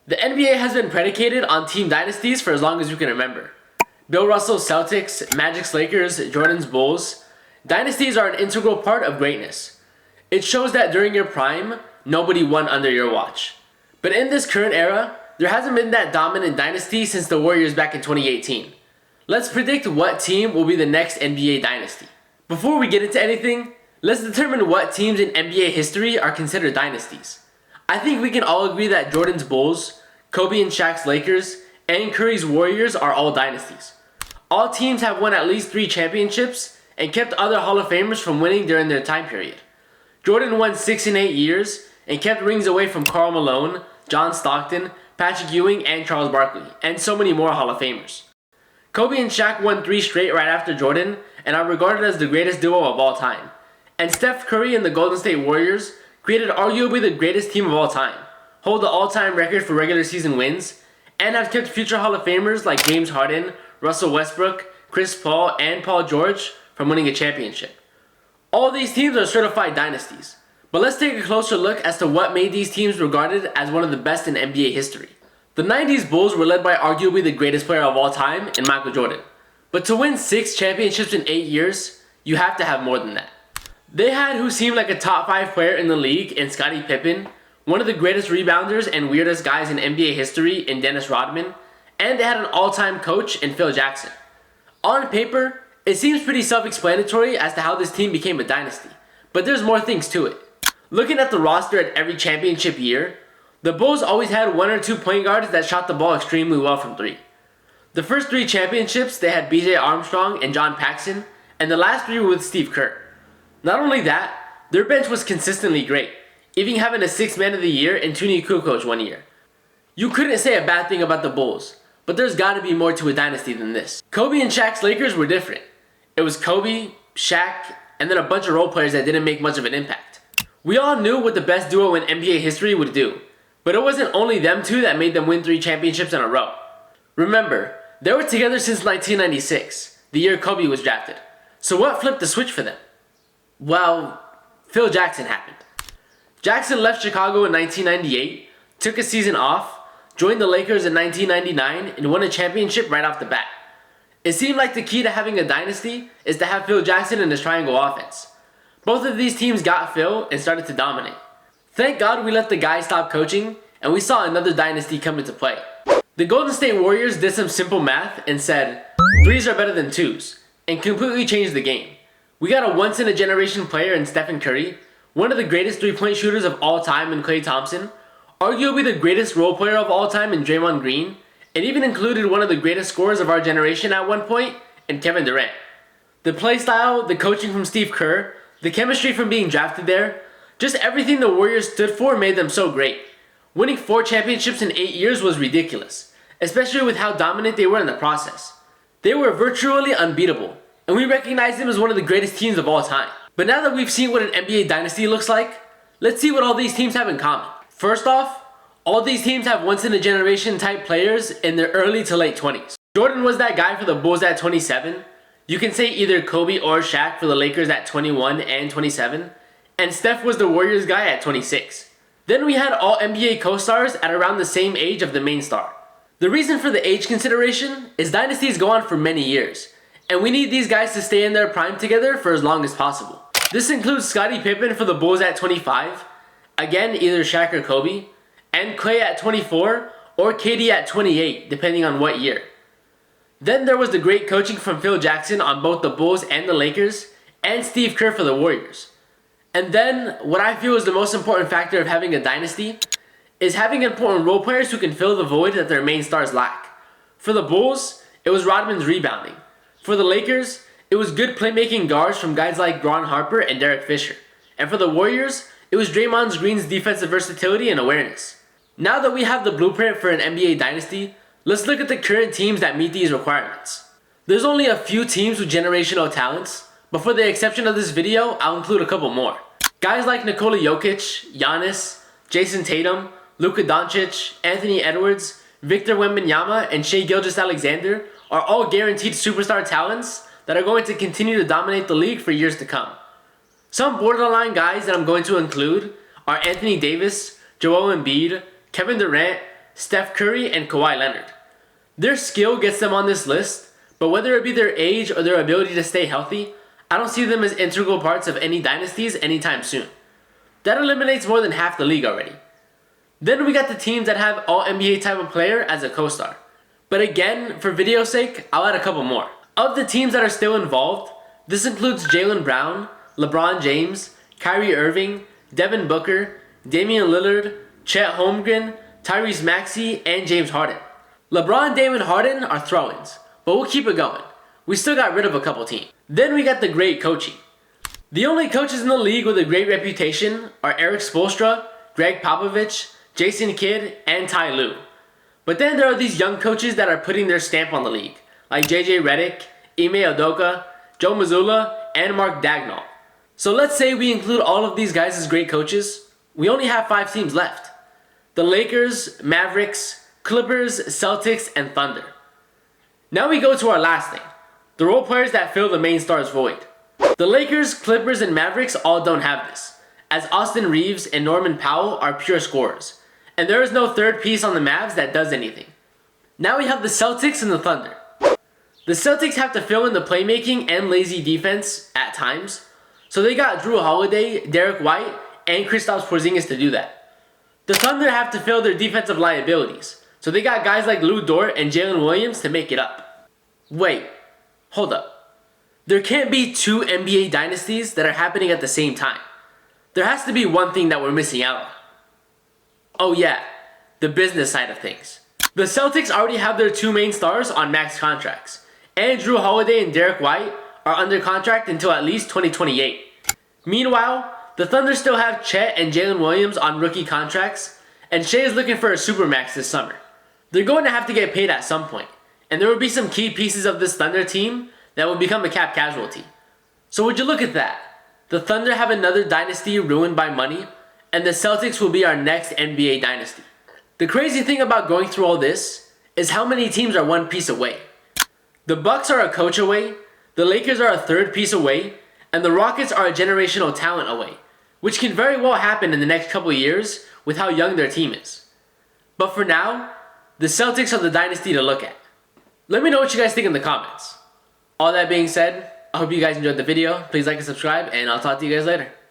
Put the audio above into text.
The NBA has been predicated on team dynasties for as long as you can remember. Bill Russell's Celtics, Magic's Lakers, Jordan's Bulls. Dynasties are an integral part of greatness. It shows that during your prime, nobody won under your watch. But in this current era, there hasn't been that dominant dynasty since the Warriors back in 2018. Let's predict what team will be the next NBA dynasty. Before we get into anything, let's determine what teams in NBA history are considered dynasties. I think we can all agree that Jordan's Bulls, Kobe and Shaq's Lakers, and Curry's Warriors are all dynasties. All teams have won at least 3 championships and kept other Hall of Famers from winning during their time period. Jordan won 6 in 8 years and kept rings away from Karl Malone, John Stockton, Patrick Ewing, and Charles Barkley, and so many more Hall of Famers. Kobe and Shaq won 3 straight right after Jordan and are regarded as the greatest duo of all time. And Steph Curry and the Golden State Warriors created arguably the greatest team of all time, hold the all-time record for regular season wins, and have kept future Hall of Famers like James Harden, Russell Westbrook, Chris Paul, and Paul George from winning a championship. All these teams are certified dynasties, but let's take a closer look as to what made these teams regarded as one of the best in NBA history. The 90s Bulls were led by arguably the greatest player of all time in Michael Jordan. But to win 6 championships in 8 years, you have to have more than that. They had who seemed like a top 5 player in the league in Scottie Pippen, one of the greatest rebounders and weirdest guys in NBA history in Dennis Rodman, and they had an all-time coach in Phil Jackson. On paper, it seems pretty self-explanatory as to how this team became a dynasty, but there's more things to it. Looking at the roster at every championship year, the Bulls always had 1 or 2 point guards that shot the ball extremely well from 3. The first 3 championships, they had BJ Armstrong and John Paxson, and the last 3 were with Steve Kerr. Not only that, their bench was consistently great, even having a 6th man of the year in Tony Kukoc one year. You couldn't say a bad thing about the Bulls, but there's gotta be more to a dynasty than this. Kobe and Shaq's Lakers were different. It was Kobe, Shaq, and then a bunch of role players that didn't make much of an impact. We all knew what the best duo in NBA history would do, but it wasn't only them two that made them win 3 championships in a row. Remember, they were together since 1996, the year Kobe was drafted. So what flipped the switch for them? Well, Phil Jackson happened. Jackson left Chicago in 1998, took a season off, joined the Lakers in 1999, and won a championship right off the bat. It seemed like the key to having a dynasty is to have Phil Jackson in his triangle offense. Both of these teams got Phil and started to dominate. Thank God we let the guy stop coaching, and we saw another dynasty come into play. The Golden State Warriors did some simple math and said, 3s are better than 2s, and completely changed the game. We got a once-in-a-generation player in Stephen Curry, one of the greatest 3-point shooters of all time in Klay Thompson, arguably the greatest role player of all time in Draymond Green, and even included one of the greatest scorers of our generation at one point in Kevin Durant. The play style, the coaching from Steve Kerr, the chemistry from being drafted there, just everything the Warriors stood for made them so great. Winning 4 championships in 8 years was ridiculous, especially with how dominant they were in the process. They were virtually unbeatable, and we recognize them as one of the greatest teams of all time. But now that we've seen what an NBA dynasty looks like, let's see what all these teams have in common. First off, all these teams have once-in-a-generation type players in their early to late 20s. Jordan was that guy for the Bulls at 27. You can say either Kobe or Shaq for the Lakers at 21 and 27. And Steph was the Warriors guy at 26. Then we had all NBA co-stars at around the same age of the main star. The reason for the age consideration is dynasties go on for many years, and we need these guys to stay in their prime together for as long as possible. This includes Scottie Pippen for the Bulls at 25, again either Shaq or Kobe, and Klay at 24 or KD at 28 depending on what year. Then there was the great coaching from Phil Jackson on both the Bulls and the Lakers, and Steve Kerr for the Warriors. And then, what I feel is the most important factor of having a dynasty is having important role players who can fill the void that their main stars lack. For the Bulls, it was Rodman's rebounding. For the Lakers, it was good playmaking guards from guys like Ron Harper and Derek Fisher. And for the Warriors, it was Draymond Green's defensive versatility and awareness. Now that we have the blueprint for an NBA dynasty, let's look at the current teams that meet these requirements. There's only a few teams with generational talents, but for the exception of this video, I'll include a couple more. Guys like Nikola Jokic, Giannis, Jason Tatum, Luka Doncic, Anthony Edwards, Victor Wembanyama, and Shai Gilgeous-Alexander are all guaranteed superstar talents that are going to continue to dominate the league for years to come. Some borderline guys that I'm going to include are Anthony Davis, Joel Embiid, Kevin Durant, Steph Curry, and Kawhi Leonard. Their skill gets them on this list, but whether it be their age or their ability to stay healthy, I don't see them as integral parts of any dynasties anytime soon. That eliminates more than half the league already. Then we got the teams that have all NBA type of player as a co-star. But again, for video's sake, I'll add a couple more. Of the teams that are still involved, this includes Jaylen Brown, LeBron James, Kyrie Irving, Devin Booker, Damian Lillard, Chet Holmgren, Tyrese Maxey, and James Harden. LeBron, Dame, and Harden are throw-ins, but we'll keep it going. We still got rid of a couple teams. Then we got the great coaching. The only coaches in the league with a great reputation are Eric Spoelstra, Greg Popovich, Jason Kidd, and Ty Lue. But then there are these young coaches that are putting their stamp on the league, like JJ Redick, Ime Udoka, Joe Mazzulla, and Mark Dagnall. So let's say we include all of these guys as great coaches, we only have 5 teams left. The Lakers, Mavericks, Clippers, Celtics, and Thunder. Now we go to our last thing, the role players that fill the main star's void. The Lakers, Clippers, and Mavericks all don't have this, as Austin Reeves and Norman Powell are pure scorers, and there is no third piece on the Mavs that does anything. Now we have the Celtics and the Thunder. The Celtics have to fill in the playmaking and lazy defense at times, so they got Drew Holiday, Derek White, and Kristaps Porzingis to do that. The Thunder have to fill their defensive liabilities, so they got guys like Lou Dort and Jalen Williams to make it up. Wait, hold up. There can't be 2 NBA dynasties that are happening at the same time. There has to be one thing that we're missing out on. Oh yeah, the business side of things. The Celtics already have their 2 main stars on max contracts, and Drew Holiday and Derek White are under contract until at least 2028. Meanwhile, the Thunder still have Chet and Jalen Williams on rookie contracts, and Shea is looking for a supermax this summer. They're going to have to get paid at some point, and there will be some key pieces of this Thunder team that will become a cap casualty. So would you look at that? The Thunder have another dynasty ruined by money, and the Celtics will be our next NBA dynasty. The crazy thing about going through all this is how many teams are one piece away. The Bucks are a coach away, the Lakers are a third piece away, and the Rockets are a generational talent away, which can very well happen in the next couple years with how young their team is. But for now, the Celtics are the dynasty to look at. Let me know what you guys think in the comments. All that being said, I hope you guys enjoyed the video. Please like and subscribe, and I'll talk to you guys later.